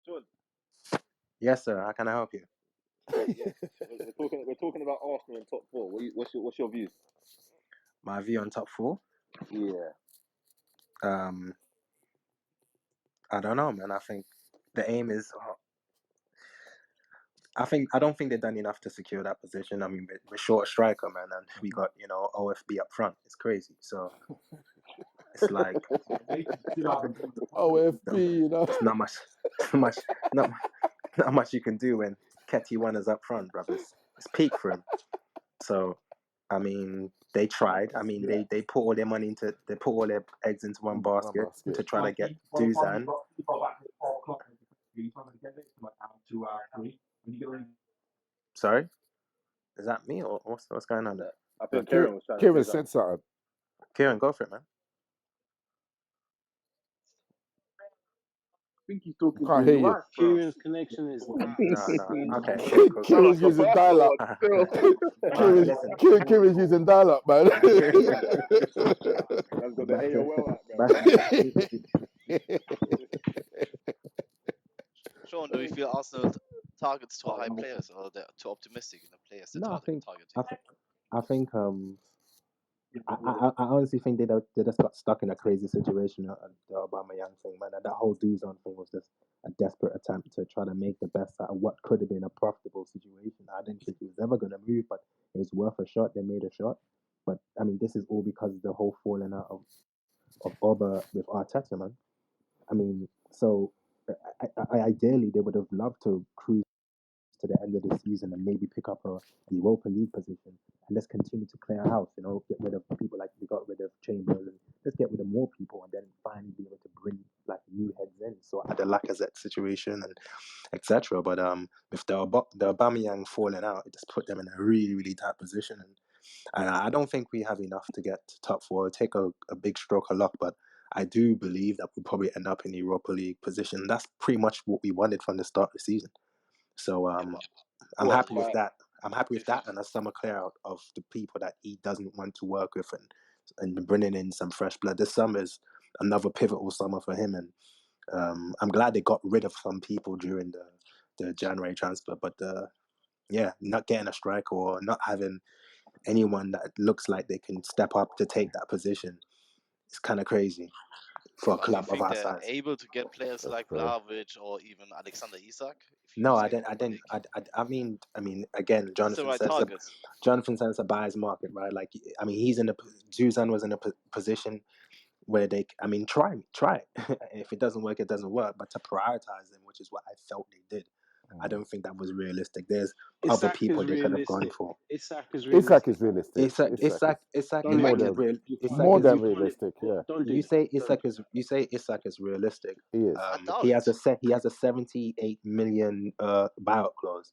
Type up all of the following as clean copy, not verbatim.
John, Yes, sir. How can I help you? we're talking about Arsenal in top four. What's your views? My view on top four? Yeah. I don't know, man. I think the aim is. I don't think they've done enough to secure that position. I mean, we're short a striker, man, and we got OFB up front. It's crazy. So it's like OFB, it's not much you can do when Ketty one is up front, brothers. It's peak for him. So I mean, they tried. I mean, they put all their money into, they put all their eggs into one basket to try to get Dusan. Sorry, is that me or what's going on there? I think Kieran was trying to Kieran say said something. Kieran, go for it, man. I think he's talking Can't to hear his you. wife, bro. Kieran's connection is No. Okay, cool. Kieran's using dial-up. Kieran's using dial-up, man. That's got the AOL out, man. Sean, do you feel Arsenal targets too high players, or they're too optimistic in the players they're targeting? I think I honestly think they just got stuck in a crazy situation at the Aubameyang thing, man. And that whole Duzon thing was just a desperate attempt to try to make the best out of what could have been a profitable situation. I didn't think he was ever going to move, but it was worth a shot. They made a shot. But, I mean, this is all because of the whole falling out of Oba with Arteta, man. I mean, so ideally they would have loved to cruise to the end of the season and maybe pick up a Europa League position and let's continue to clear house, get rid of people like we got rid of Chambers and let's get rid of more people and then finally be able to bring like new heads in. So at the Lacazette situation and etc. But with the Aubameyang falling out, it just put them in a really, really tight position. And I don't think we have enough to get to top four. It'll take a big stroke of luck, but I do believe that we'll probably end up in the Europa League position. That's pretty much what we wanted from the start of the season. So I'm happy with that. I'm happy with that and a summer clear out of the people that he doesn't want to work with and bringing in some fresh blood. This summer is another pivotal summer for him, and I'm glad they got rid of some people during the January transfer. But not getting a striker or not having anyone that looks like they can step up to take that position is kind of crazy for a club of our size. Able to get players like Vlahovic or even Alexander Isak? No, I mean, again, Jonathan says it's a buyer's market, right? Like, I mean, Zuzan was in a position where try it. If it doesn't work, it doesn't work. But to prioritize them, which is what I felt they did, I don't think that was realistic. There's other people they could have gone for. Isak is realistic. Isak is more than realistic. Yeah. You say Isak is realistic. He is. He has a 78 million buyout clause.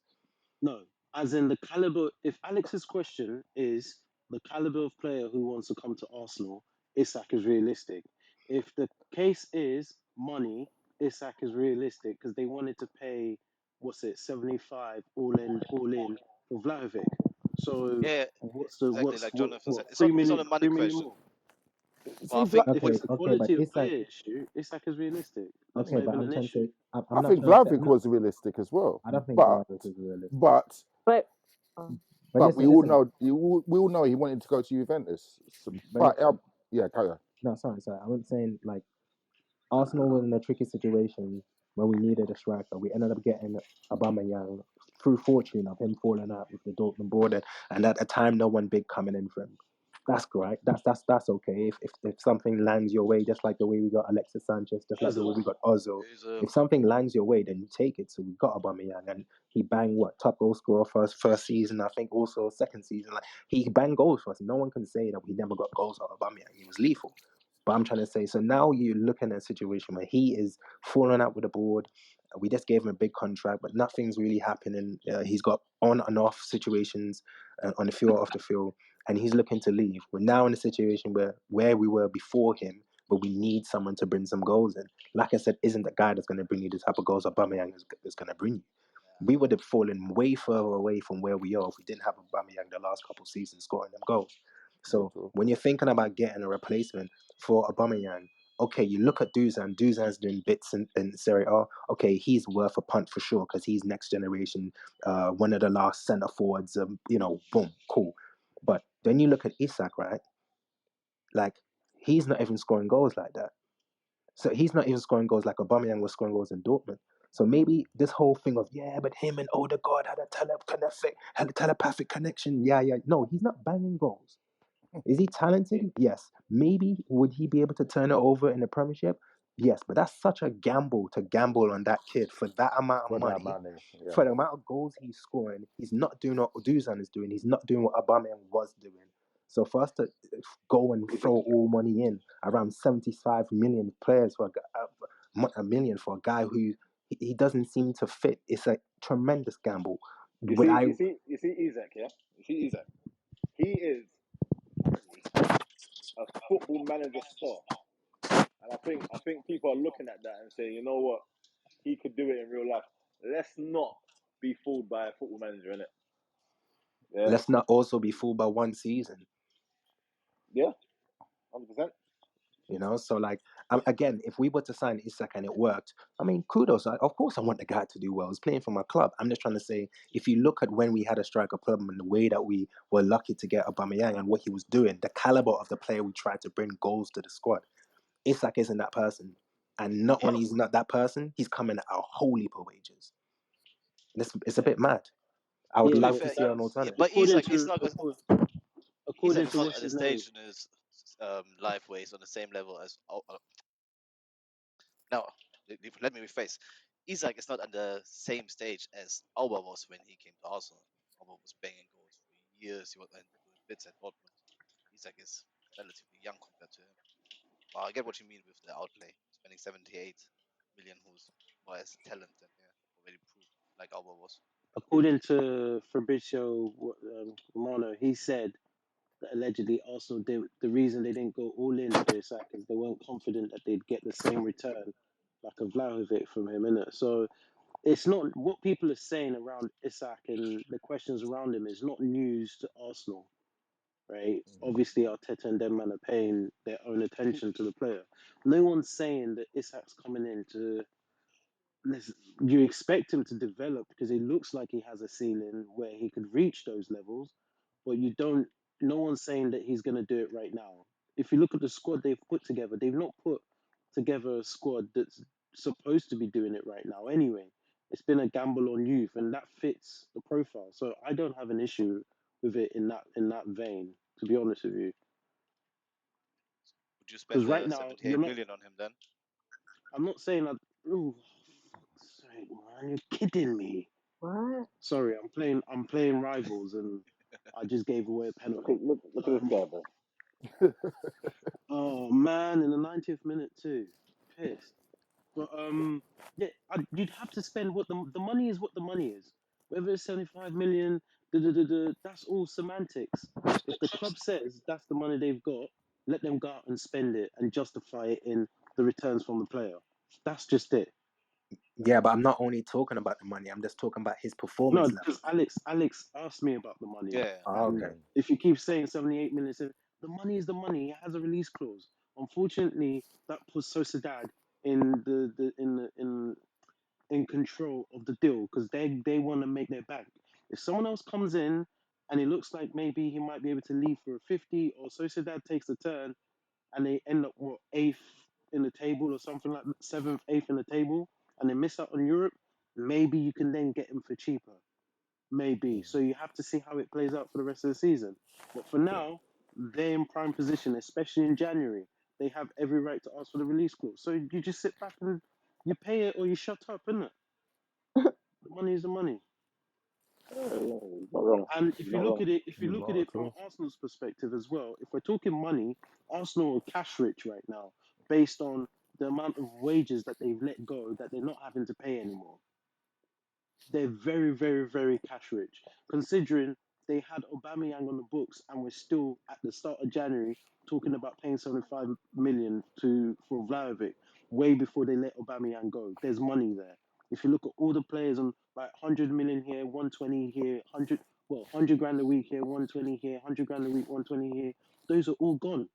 No, as in the caliber. If Alex's question is the caliber of player who wants to come to Arsenal, Isak is realistic. If the case is money, Isak is realistic because they wanted to pay 75 all in for Vlahovic. So what's like Jonathan said, it's not a money question. If it's the quality of player issue, Isak is realistic. That's not even an issue. I think Vlahovic was realistic as well. I don't think Vlahovic is realistic. But we all know he wanted to go to Juventus. Carry on. No, sorry. I wasn't saying like Arsenal was in a tricky situation when we needed a striker. We ended up getting Aubameyang through fortune of him falling out with the Dortmund board, and at a time no one big coming in for him. That's great. That's okay. If something lands your way, just like the way we got Alexis Sanchez, just like the way we got Ozil. If something lands your way, then you take it. So we got Aubameyang, and he banged top goal scorer first season. I think also second season. Like he banged goals for us. No one can say that we never got goals out of Aubameyang. He was lethal. But I'm trying to say, so now you're looking at a situation where he is falling out with the board. We just gave him a big contract, but nothing's really happening. He's got on and off situations on the field, off the field. and he's looking to leave. We're now in a situation where we were before him, but we need someone to bring some goals in. Like I said, isn't the guy that's going to bring you the type of goals Aubameyang is going to bring you. We would have fallen way further away from where we are if we didn't have Aubameyang the last couple of seasons scoring them goals. So when you're thinking about getting a replacement for Aubameyang, okay, you look at Dusan. Dusan's doing bits in Serie A. Okay, he's worth a punt for sure because he's next generation, one of the last centre forwards. Boom, cool. But then you look at Isak, right? Like, he's not even scoring goals like that. So he's not even scoring goals like Aubameyang was scoring goals in Dortmund. So maybe this whole thing of, but him and Odegaard had a telepathic connection. Yeah. No, he's not banging goals. Is he talented? Yes. Maybe would he be able to turn it over in the Premiership? Yes, but that's such a gamble to gamble on that kid for that amount of money. For the amount of goals he's scoring, he's not doing what Dusan is doing. He's not doing what Aubameyang was doing. So for us to go and throw all money in, around 75 million players for a million for a guy who he doesn't seem to fit, it's a tremendous gamble. You see Isak, yeah? You see Isak? He is currently a football manager star. And I think people are looking at that and saying, you know what? He could do it in real life. Let's not be fooled by a football manager, innit? Yeah. Let's not also be fooled by one season. Yeah, 100%. So like, again, if we were to sign Isak and it worked, I mean, kudos. Of course, I want the guy to do well. He's playing for my club. I'm just trying to say, if you look at when we had a striker problem and the way that we were lucky to get Aubameyang and what he was doing, the caliber of the player we tried to bring goals to the squad, Isak isn't that person. And not only is not that person, he's coming at a whole heap of wages. It's a bit mad. I would love to see an alternative. But According he's not to at what's the his name, stage in his life where he's on the same level as. Now, let me rephrase. Isak is not on the same stage as Alba was when he came to Arsenal. Alba was banging goals for years. He was doing bits at Dortmund. Isak is relatively young compared to him. But I get what you mean with the outlay, spending 78 million, who's more as talent and already proved like Alba was. according to Fabrizio Romano, he said that allegedly Arsenal the reason they didn't go all in for Isak is they weren't confident that they'd get the same return like a Vlahovic from him, innit? So it's not what people are saying around Isak and the questions around him is not news to Arsenal, right? Obviously, Arteta and them man are paying their own attention to the player. No one's saying that Isak's coming in to. You expect him to develop because he looks like he has a ceiling where he could reach those levels, but you don't. No one's saying that he's going to do it right now. If you look at the squad they've put together, they've not put together a squad that's supposed to be doing it right now. Anyway, it's been a gamble on youth, and that fits the profile. So I don't have an issue with it in that vein. To be honest with you, Would you spend because right the now 78 million on him then? I'm not saying that. Oh, fuck's sake, man! You're kidding me. What? Sorry, I'm playing rivals and I just gave away a penalty. Look at this guy, bro. Oh man, in the 90th minute too. Pissed. But yeah, you'd have to spend what the money is what the money is. Whether it's 75 million, that's all semantics. If the club says that's the money they've got, let them go out and spend it and justify it in the returns from the player. That's just it. Yeah, but I'm not only talking about the money. I'm just talking about his performance No, level. because Alex asked me about the money. Yeah. And Okay. if you keep saying 78 million, the money is the money. It has a release clause. Unfortunately, that puts Sociedad in in control of the deal because they want to make their bank. If someone else comes in and it looks like maybe he might be able to leave for a 50, or Sociedad takes the turn and they end up eighth in the table or something like that, seventh, eighth in the table, and they miss out on Europe, maybe you can then get him for cheaper. Maybe. So you have to see how it plays out for the rest of the season. But for now, they're in prime position, especially in January. They have every right to ask for the release clause. So you just sit back and you pay it or you shut up, innit? The money is the money. Yeah, he's not wrong. And He's if you not look wrong. at it, from Arsenal's perspective as well, if we're talking money, Arsenal are cash rich right now, based on the amount of wages that they've let go that they're not having to pay anymore. They're very, very, very cash rich, considering they had Aubameyang on the books, and we're still at the start of January talking about paying 75 million for Vlahovic way before they let Aubameyang go. There's money there. If you look at all the players on like 100 million here, 120 here, 100 grand a week here, 120 here, 100 grand a week, 120 here, those are all gone.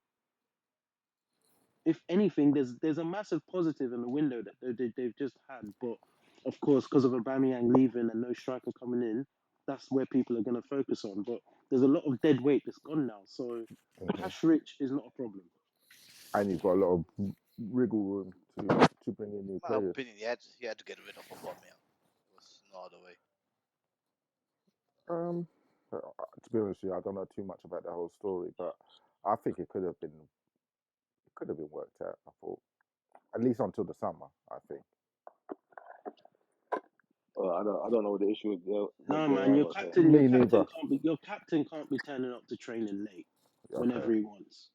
If anything, there's a massive positive in the window that they've just had. But of course, because of Aubameyang leaving and no striker coming in, that's where people are going to focus on. But there's a lot of dead weight that's gone now. So cash rich is not a problem. And you've got a lot of wriggle room to bring in new My players. opinion, he had to get rid of Aubameyang. There was no other way. To be honest with you, I don't know too much about the whole story, but I think it could have been worked out. I thought, at least until the summer. I think. I don't know what the issue is. No, man, your captain can't be turning up to training late whenever he wants.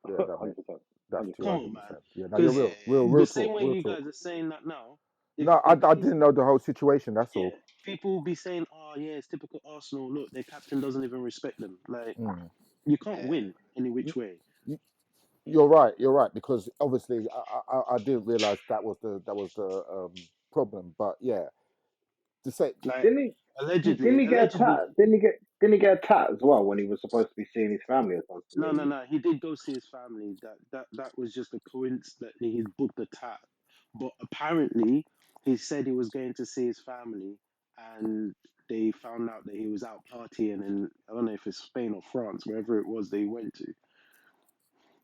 Yeah, that's 100%. 200%. Come on, man. Yeah, now you're real the talk. same way Real you talk. guys are saying that now. No, I didn't know the whole situation. That's all. People will be saying, "Oh, yeah, it's typical Arsenal. Look, their captain doesn't even respect them." Like, you can't win any which way. You're right. You're right, because obviously I didn't realize that was the problem. But yeah, to say Like, Didn't he get a tat? Didn't he get a tat as well when he was supposed to be seeing his family or something? No. He did go see his family. That was just a coincidence that he booked the tat. But apparently, he said he was going to see his family, and they found out that he was out partying in, I don't know if it's Spain or France, wherever it was they went to.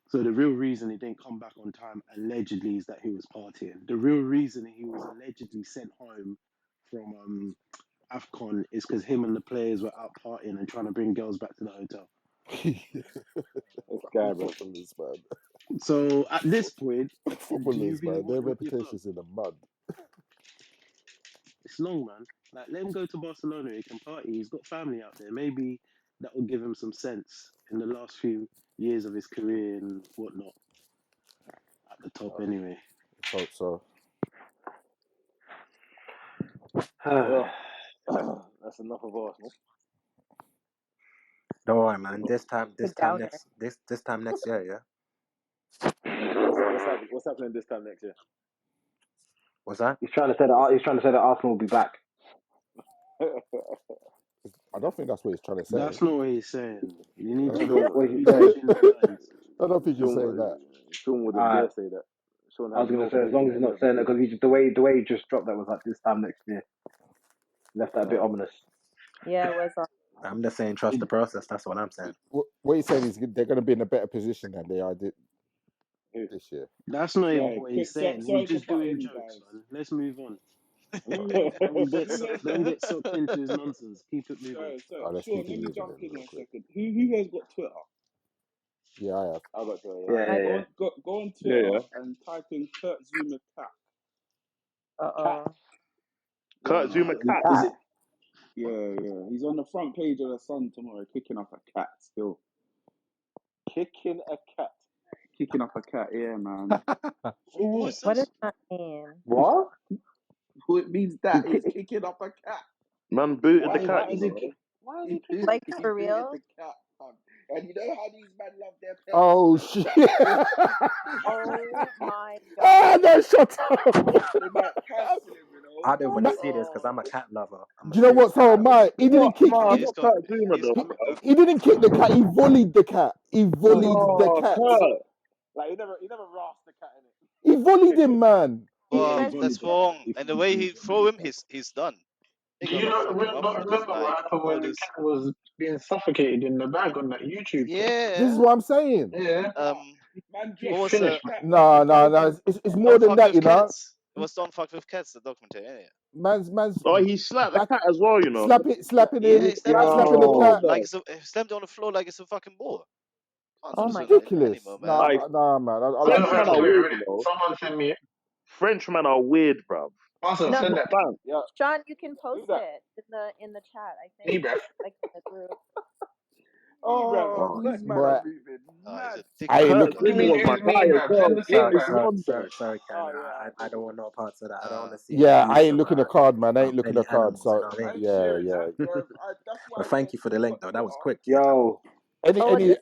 So the real reason he didn't come back on time, allegedly, is that he was partying. The real reason he was allegedly sent home from AFCON is because him and the players were out partying and trying to bring girls back to the hotel. Footballers, man. So at this point, do you Footballers, really man, their want your club? reputation's in the mud. It's long, man. Like, let him go to Barcelona. He can party. He's got family out there. Maybe that will give him some sense in the last few years of his career and whatnot. At the top, anyway. Hope so. Well, that's enough of Arsenal. Don't worry, man. This time next year, yeah. What's happening this time next year? What's that? He's trying to say that Arsenal will be back. I don't think that's what he's trying to say. That's not what he's saying. You need to read between the lines. I don't think he's saying that. Sean wouldn't dare say that. I was going to say, as long as he's not saying that, because the way he just dropped that was like this time next year. Left that a bit ominous. Yeah, it was. I'm just saying, trust the process. That's what I'm saying. What he's saying is they're going to be in a better position than they are this year. That's not even what he's saying. He's just doing jokes, man. Let's move on. Don't get sucked into his nonsense. Keep it moving. Sean, let me jump in a second. Who has got Twitter? Yeah, I have. I got Twitter. Yeah. Go on Twitter and type in Kurt Zuma cat. Kurt Zuma cat. Is it? Yeah. He's on the front page of the Sun tomorrow, kicking up a cat still. Kicking a cat. Kicking up a cat, yeah, man. What does that mean? What? It means that he's kicking up a cat. Man booted the cat. Why is he kicking? Like, for real? The cat, and you know how these men love their pets. Oh shit! Oh my god! Ah, no, shut up! They might cancel him, you know. I don't want to see this because I'm a cat lover. Do you know what's so mad? He didn't kick. He didn't kick the cat. He volleyed the cat. He volleyed the cat. Like he never rasped the cat in it. He volleyed him, man. Well, that's wrong. And the way he threw him, he's done. Do you not remember what happened when the cat was being suffocated in the bag on that YouTube? Yeah. This is what I'm saying. Yeah. Man, What was No. It's more than that, you know. Cats. It was Don't Fuck With Cats, the documentary. Yeah. Man's. Oh, he slapped the cat as well, you know. Slapping him. He slapped the cat. like slammed it on the floor like it's a fucking ball. Oh my ridiculous. God. Nah, man. Frenchmen are weird, you know. Someone send me it. Frenchmen are weird, bruv. Also, send that. Yeah. Sean, you can post it in the chat. I think. Like in the group. Oh, Boy. I ain't Curtis look. You Blue mean was my you mean guy as that well. jealousy, What Sorry, is man? sorry, nonsense? sorry, Ken. Oh yeah, I don't want no parts of that. I don't want to see Yeah, I abuse ain't of looking a card, man. I ain't looking any a card. animals. You So know what I I mean? ain't yeah, sharing yeah. that, bro. That's why But I thank said you for the you link, got the though. That was Twitter. quick. Yeah. Yo, Any Oh, it is. any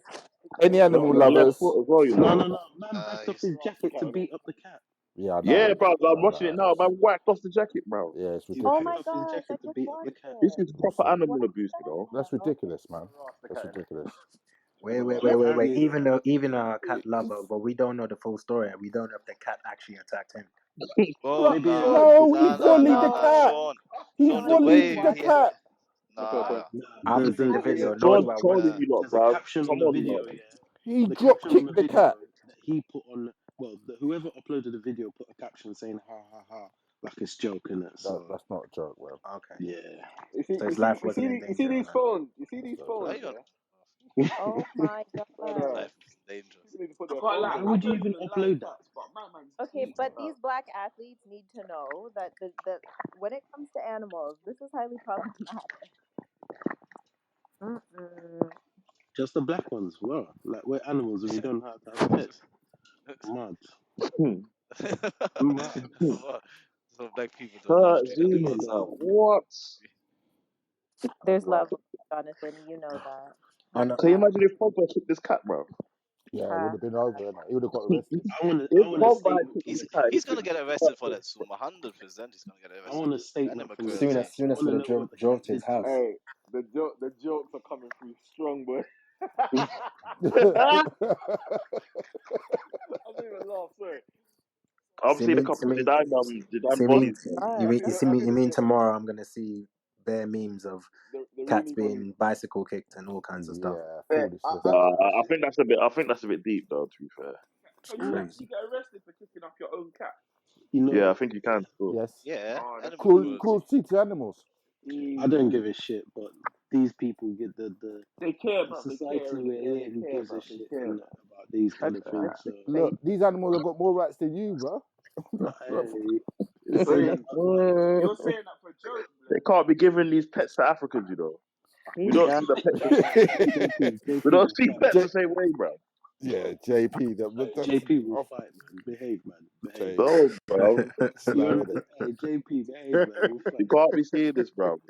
any Look, animal look, he look. left lovers? foot as well, you No, know. no, no. Man backed off He's his Ask the jacket cat, to innit? beat up the cat. Yeah, I Yeah, know. bro. I'm I watching it know. now. Man, whacked off the jacket, bro. Yeah, it's He Oh backed my ridiculous. off his gosh, I jacket to just beat up the watched cat. This it. is That's proper ri- What animal is abuse, you know. that's that? ridiculous, man. Ask the That's cat, innit? ridiculous. Wait, wait, The wait, wait, cat wait. is. Even a cat lover, but we don't know the full story, and we don't know if the cat actually attacked him. bro. Maybe it Nah, did because No, the he nah, cat. nah, bullied nah, the nah. No, cat. Sean, He no, the this is way bullied the why. he, cat. Look, look, nah, look. Nah, I haven't seen the there's a video. Listen, Nor Sean's do I watch trolling nah. it. you lot, there's a bro. caption on Come the on, video, man. yeah. He The drop caption on the kicked the video cat. that he put on, well, whoever uploaded the video put a caption saying "ha ha ha" like it's joking it. So That's not a joke, bro. Okay. yeah, So his life wasn't in you see danger and these that. phones. You see That's these not a Why phones, joke. you not? yeah. Oh my His god. life is dangerous. People need to put I their can't phones lie. why away. I would you don't even even like upload that? cats, but my man's Okay, tweets, but bro. these black athletes need to know that the when it comes to animals, this is highly problematic. Mm-mm. Just the black ones. Well, like we're animals and we don't know how to have pets. Mad, mad. So black people don't know how to Kurt treat Zuma, animals. now. What? There's Right. love, Jonathan. You know that. Oh no. Can you imagine if Pogba kicked this cat, bro? Yeah, it would Ha. have been over, innit? He would have got arrested. If I want a Pogba had statement kicked from this the cat, cat. He's he'd gonna been get arrested for fucked. that soon. 100%. He's gonna get I arrested. want a statement Animal from the Soon cat. as cruelty. soon I as want for to the know what the cat drove to his did to him. house. Hey, the jokes are coming through strong, boy. Yeah. I don't even laugh. Sorry. I've See seen a me, couple of Zidane see me, bodies, man. God. you mean tomorrow I'm gonna see bare memes of The cats Rooney bodies. being bicycle kicked and all kinds of stuff. Yeah, Hey, foolishness. I got a I question. think that's a bit. I think that's a bit deep, though. To be fair. It's Can you crazy. actually get arrested for kicking off your own cat? You Yeah, I know, think you can. Still. Yes. Yeah, Oh, that's animal cruelty. Cruelty to animals. I don't easy. give a shit, but these people get They care, the bro. They care, society innit? we're Yeah, here they who care, gives a bro. They shit care, bro. about these kind of things. So Look, these animals have got more rights than you, bro. hey, say Wait, that out loud. you're saying that for a joke, They blood? can't be giving these pets to Africans, you know. We He's don't done. see the pets. We JP don't will see fight. pets J- the same way, bro. yeah, JP. That's JP will off. fight, man. Behave, man. Behave. J- No, bro. You slow heard in that? Hey, JP, behave, man. We'll You fight. can't be seeing this, bro.